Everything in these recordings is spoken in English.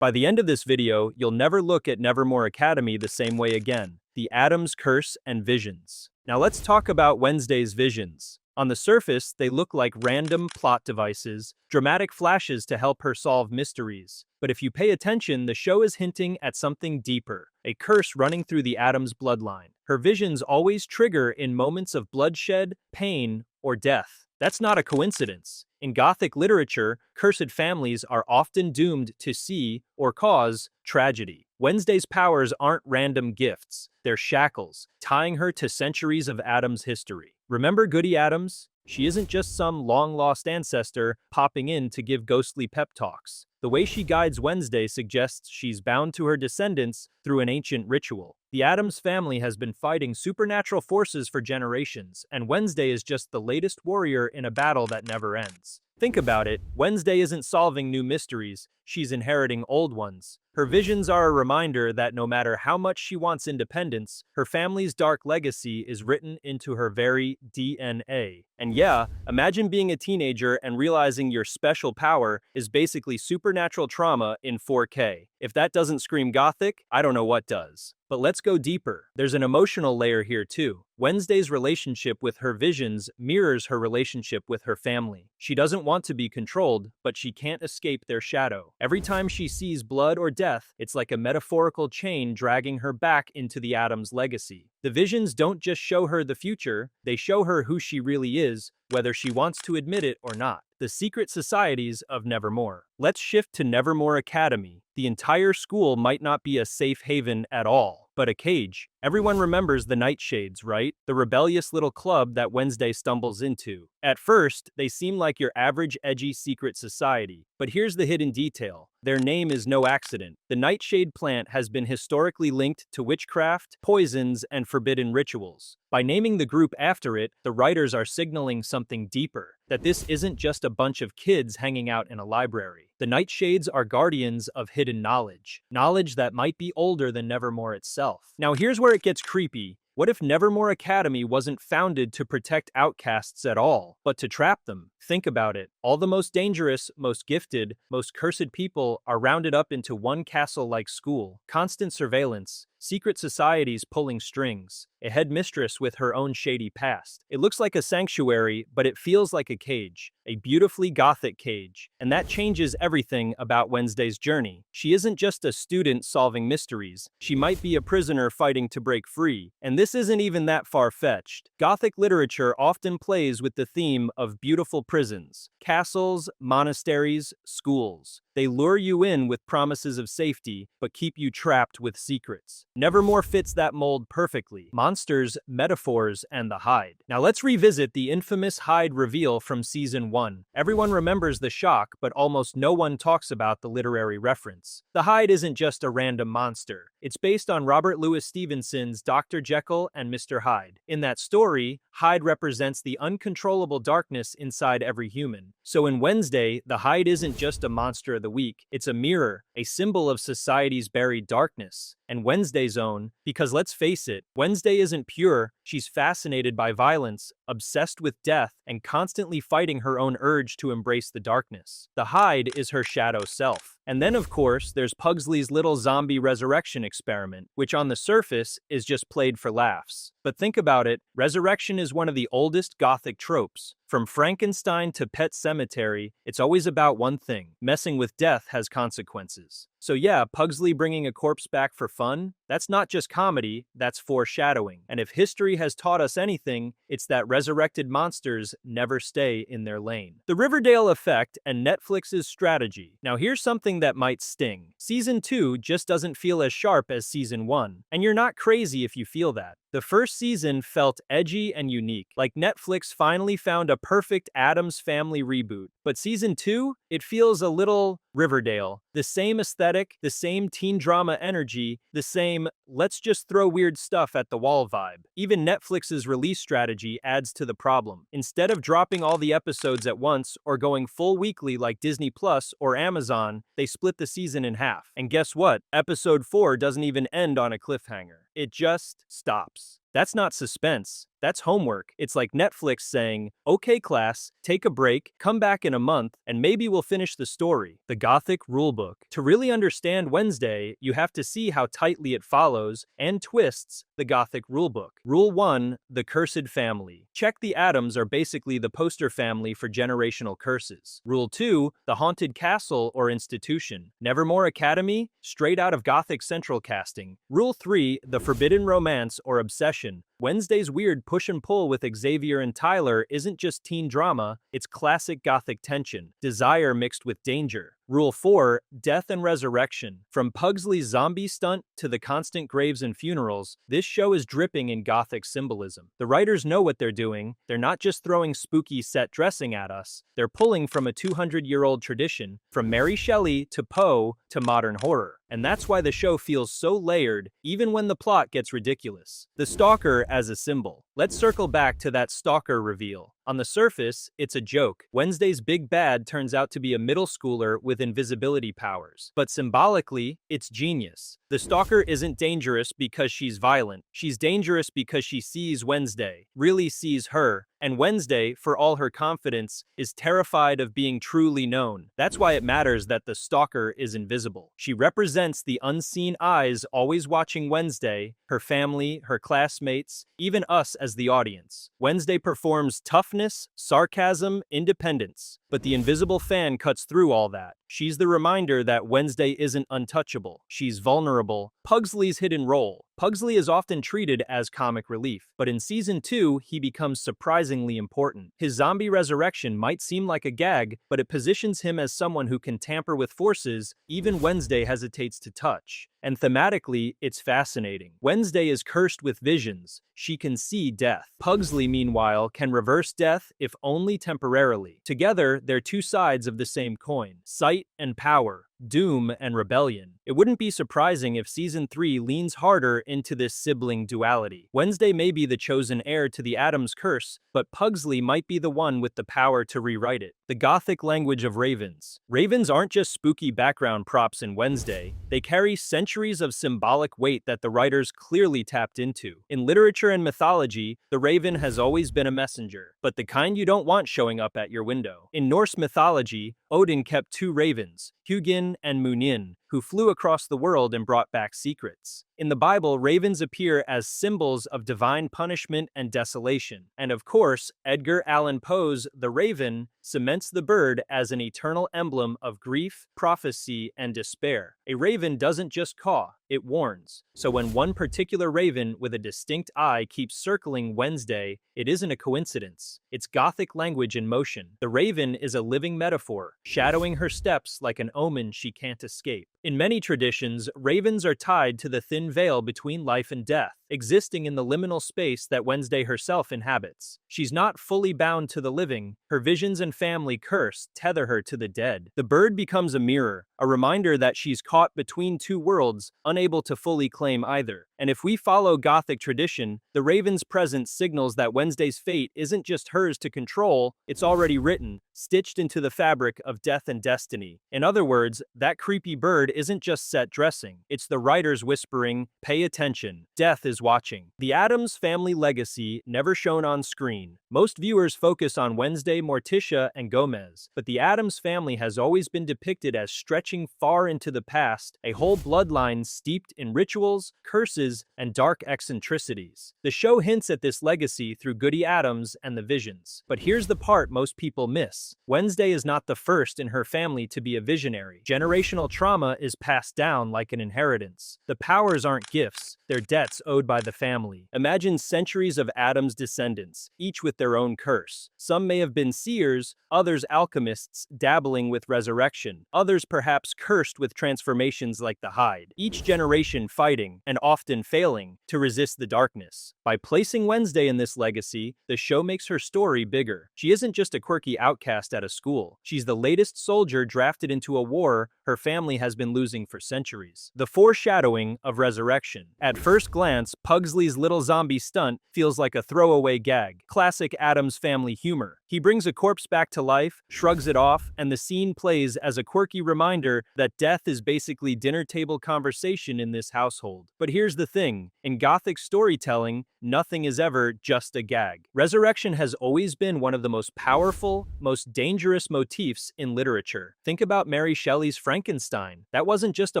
By the end of this video, you'll never look at Nevermore Academy the same way again. The Addams Curse and Visions. Now let's talk about Wednesday's visions. On the surface, they look like random plot devices, dramatic flashes to help her solve mysteries. But if you pay attention, the show is hinting at something deeper, a curse running through the Addams bloodline. Her visions always trigger in moments of bloodshed, pain, or death. That's not a coincidence. In Gothic literature, cursed families are often doomed to see or cause tragedy. Wednesday's powers aren't random gifts, they're shackles, tying her to centuries of Addams history. Remember Goody Addams? She isn't just some long-lost ancestor popping in to give ghostly pep talks. The way she guides Wednesday suggests she's bound to her descendants through an ancient ritual. The Addams family has been fighting supernatural forces for generations, and Wednesday is just the latest warrior in a battle that never ends. Think about it, Wednesday isn't solving new mysteries, she's inheriting old ones. Her visions are a reminder that no matter how much she wants independence, her family's dark legacy is written into her very DNA. And yeah, imagine being a teenager and realizing your special power is basically supernatural trauma in 4K. If that doesn't scream Gothic, I don't know what does. But let's go deeper. There's an emotional layer here too. Wednesday's relationship with her visions mirrors her relationship with her family. She doesn't want to be controlled, but she can't escape their shadow. Every time she sees blood or death, it's like a metaphorical chain dragging her back into the Addams legacy. The visions don't just show her the future, they show her who she really is, whether she wants to admit it or not. The secret societies of Nevermore. Let's shift to Nevermore Academy. The entire school might not be a safe haven at all, but a cage. Everyone remembers the Nightshades, right? The rebellious little club that Wednesday stumbles into. At first, they seem like your average edgy secret society. But here's the hidden detail. Their name is no accident. The nightshade plant has been historically linked to witchcraft, poisons, and forbidden rituals. By naming the group after it, the writers are signaling something deeper, that this isn't just a bunch of kids hanging out in a library. The Nightshades are guardians of hidden knowledge, knowledge that might be older than Nevermore itself. Now here's where it gets creepy. What if Nevermore Academy wasn't founded to protect outcasts at all, but to trap them? Think about it. All the most dangerous, most gifted, most cursed people are rounded up into one castle-like school. Constant surveillance, secret societies pulling strings, a headmistress with her own shady past. It looks like a sanctuary, but it feels like a cage. A beautifully Gothic cage. And that changes everything about Wednesday's journey. She isn't just a student solving mysteries. She might be a prisoner fighting to break free. And this isn't even that far-fetched. Gothic literature often plays with the theme of beautiful prisons, castles, monasteries, schools. They lure you in with promises of safety, but keep you trapped with secrets. Nevermore fits that mold perfectly. Monsters, metaphors, and the Hide. Now let's revisit the infamous Hide reveal from Season 1. Everyone remembers the shock, but almost no one talks about the literary reference. The Hide isn't just a random monster. It's based on Robert Louis Stevenson's Dr. Jekyll and Mr. Hyde. In that story, Hyde represents the uncontrollable darkness inside every human. So in Wednesday, the Hyde isn't just a monster of the week, it's a mirror, a symbol of society's buried darkness. And Wednesday's own, because let's face it, Wednesday isn't pure, she's fascinated by violence, obsessed with death, and constantly fighting her own urge to embrace the darkness. The Hyde is her shadow self. And then, of course, there's Pugsley's little zombie resurrection experiment, which on the surface is just played for laughs. But think about it, resurrection is one of the oldest Gothic tropes. From Frankenstein to Pet Sematary, it's always about one thing. Messing with death has consequences. So yeah, Pugsley bringing a corpse back for fun? That's not just comedy, that's foreshadowing. And if history has taught us anything, it's that resurrected monsters never stay in their lane. The Riverdale effect and Netflix's strategy. Now here's something that might sting. Season 2 just doesn't feel as sharp as Season 1. And you're not crazy if you feel that. The first season felt edgy and unique, like Netflix finally found a perfect Addams Family reboot. But Season 2, it feels a little Riverdale. The same aesthetic, the same teen drama energy, the same let's just throw weird stuff at the wall vibe. Even Netflix's release strategy adds to the problem. Instead of dropping all the episodes at once or going full weekly like Disney Plus or Amazon, they split the season in half. And guess what? Episode 4 doesn't even end on a cliffhanger. It just stops. That's not suspense. That's homework. It's like Netflix saying, okay, class, take a break, come back in a month, and maybe we'll finish the story. The Gothic Rulebook. To really understand Wednesday, you have to see how tightly it follows and twists the Gothic Rulebook. Rule 1. The Cursed Family. Check the Addams are basically the poster family for generational curses. Rule 2. The Haunted Castle or Institution. Nevermore Academy? Straight out of Gothic Central casting. Rule 3. The Forbidden Romance or Obsession. Wednesday's weird push and pull with Xavier and Tyler isn't just teen drama, it's classic Gothic tension, desire mixed with danger. Rule 4. Death and Resurrection. From Pugsley's zombie stunt to the constant graves and funerals, this show is dripping in Gothic symbolism. The writers know what they're doing. They're not just throwing spooky set dressing at us. They're pulling from a 200-year-old tradition, from Mary Shelley to Poe to modern horror. And that's why the show feels so layered, even when the plot gets ridiculous. The Stalker as a symbol. Let's circle back to that Stalker reveal. On the surface, it's a joke. Wednesday's big bad turns out to be a middle schooler with invisibility powers. But symbolically, it's genius. The Stalker isn't dangerous because she's violent. She's dangerous because she sees Wednesday, really sees her. And Wednesday, for all her confidence, is terrified of being truly known. That's why it matters that the Stalker is invisible. She represents the unseen eyes always watching Wednesday, her family, her classmates, even us as the audience. Wednesday performs toughness, sarcasm, independence. But the invisible fan cuts through all that. She's the reminder that Wednesday isn't untouchable. She's vulnerable. Pugsley's hidden role. Pugsley is often treated as comic relief, but in Season 2, he becomes surprisingly important. His zombie resurrection might seem like a gag, but it positions him as someone who can tamper with forces even Wednesday hesitates to touch. And thematically, it's fascinating. Wednesday is cursed with visions. She can see death. Pugsley, meanwhile, can reverse death if only temporarily. Together, they're two sides of the same coin. Sight and power. Doom and rebellion. It wouldn't be surprising if Season 3 leans harder into this sibling duality. Wednesday may be the chosen heir to the Addams curse, but Pugsley might be the one with the power to rewrite it. The Gothic language of ravens. Ravens aren't just spooky background props in Wednesday. They carry centuries of symbolic weight that the writers clearly tapped into. In literature and mythology, the raven has always been a messenger, but the kind you don't want showing up at your window. In Norse mythology, Odin kept two ravens, Hugin and Munin, who flew across the world and brought back secrets. In the Bible, ravens appear as symbols of divine punishment and desolation. And of course, Edgar Allan Poe's The Raven cements the bird as an eternal emblem of grief, prophecy, and despair. A raven doesn't just caw, it warns. So when one particular raven with a distinct eye keeps circling Wednesday, it isn't a coincidence. It's Gothic language in motion. The raven is a living metaphor, shadowing her steps like an omen she can't escape. In many traditions, ravens are tied to the thin veil between life and death, existing in the liminal space that Wednesday herself inhabits. She's not fully bound to the living. Her visions and family curse tether her to the dead. The bird becomes a mirror, a reminder that she's caught between two worlds, unable to fully claim either. And if we follow Gothic tradition, the raven's presence signals that Wednesday's fate isn't just hers to control, it's already written, stitched into the fabric of death and destiny. In other words, that creepy bird isn't just set dressing. It's the writers whispering, pay attention, death is watching. The Addams Family legacy never shown on screen. Most viewers focus on Wednesday, Morticia, and Gomez, but the Addams Family has always been depicted as stretching far into the past, a whole bloodline steeped in rituals, curses, and dark eccentricities. The show hints at this legacy through Goody Addams and the visions. But here's the part most people miss. Wednesday is not the first in her family to be a visionary. Generational trauma is passed down like an inheritance. The powers aren't gifts, they're debts owed by the family. Imagine centuries of Addams descendants, each with their own curse. Some may have been seers, others alchemists dabbling with resurrection, others perhaps cursed with transformations like the Hide. Each generation fighting, and often failing, to resist the darkness. By placing Wednesday in this legacy, the show makes her story bigger. She isn't just a quirky outcast at a school. She's the latest soldier drafted into a war her family has been losing for centuries. The foreshadowing of resurrection. At first glance, Pugsley's little zombie stunt feels like a throwaway gag. Classic Addams Family humor. He brings a corpse back to life, shrugs it off, and the scene plays as a quirky reminder that death is basically dinner table conversation in this household. But here's the thing, in Gothic storytelling, nothing is ever just a gag. Resurrection has always been one of the most powerful, most dangerous motifs in literature. Think about Mary Shelley's Frankenstein. That wasn't just a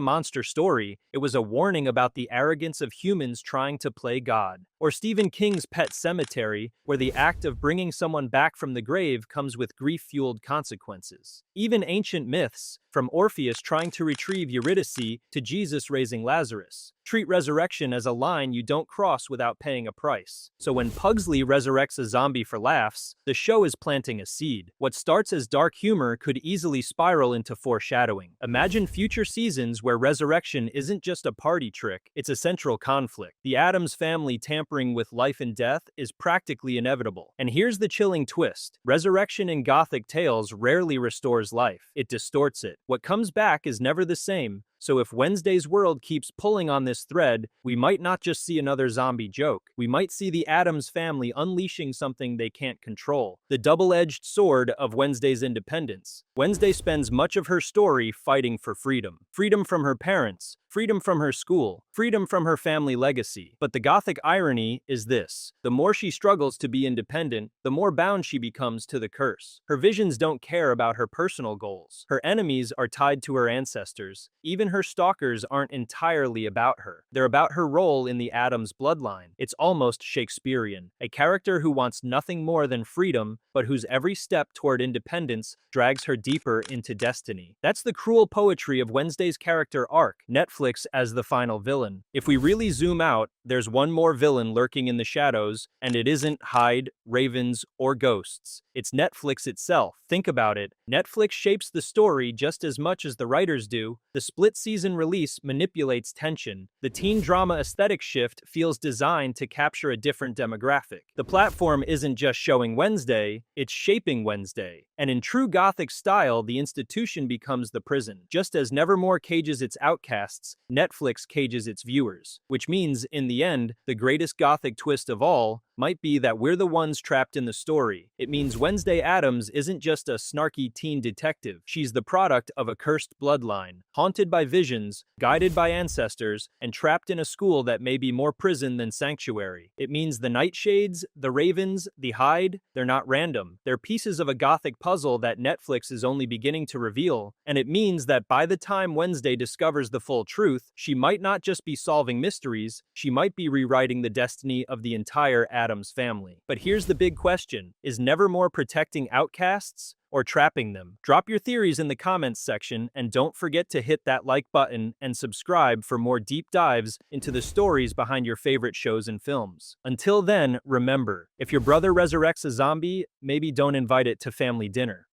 monster story, it was a warning about the arrogance of humans trying to play God. Or Stephen King's Pet Sematary, where the act of bringing someone back from the grave comes with grief-fueled consequences. Even ancient myths, from Orpheus trying to retrieve Eurydice to Jesus raising Lazarus, treat resurrection as a line you don't cross without paying a price. So when Pugsley resurrects a zombie for laughs, the show is planting a seed. What starts as dark humor could easily spiral into foreshadowing. Imagine future seasons where resurrection isn't just a party trick, it's a central conflict. The Addams family tampering with life and death is practically inevitable. And here's the chilling twist. Resurrection in Gothic tales rarely restores life. It distorts it. What comes back is never the same. So if Wednesday's world keeps pulling on this thread, we might not just see another zombie joke. We might see the Addams family unleashing something they can't control. The double-edged sword of Wednesday's independence. Wednesday spends much of her story fighting for freedom. Freedom from her parents, freedom from her school, freedom from her family legacy. But the Gothic irony is this. The more she struggles to be independent, the more bound she becomes to the curse. Her visions don't care about her personal goals. Her enemies are tied to her ancestors. Even her stalkers aren't entirely about her. They're about her role in the Addams bloodline. It's almost Shakespearean. A character who wants nothing more than freedom, but whose every step toward independence drags her deeper into destiny. That's the cruel poetry of Wednesday's character arc, Netflix as the final villain. If we really zoom out, there's one more villain lurking in the shadows, and it isn't Hyde, ravens, or ghosts. It's Netflix itself. Think about it. Netflix shapes the story just as much as the writers do. The split-season release manipulates tension. The teen drama aesthetic shift feels designed to capture a different demographic. The platform isn't just showing Wednesday, it's shaping Wednesday. And in true Gothic style, the institution becomes the prison. Just as Nevermore cages its outcasts, Netflix cages its viewers. Which means, in the end, the greatest Gothic twist of all might be that we're the ones trapped in the story. It means Wednesday Addams isn't just a snarky teen detective. She's the product of a cursed bloodline, haunted by visions, guided by ancestors, and trapped in a school that may be more prison than sanctuary. It means the Nightshades, the Ravens, the Hyde, they're not random. They're pieces of a Gothic puzzle that Netflix is only beginning to reveal, and it means that by the time Wednesday discovers the full truth, she might not just be solving mysteries, she might be rewriting the destiny of the entire Addams family. But here's the big question. Is Nevermore protecting outcasts or trapping them? Drop your theories in the comments section, and don't forget to hit that like button and subscribe for more deep dives into the stories behind your favorite shows and films. Until then, remember, if your brother resurrects a zombie, maybe don't invite it to family dinner.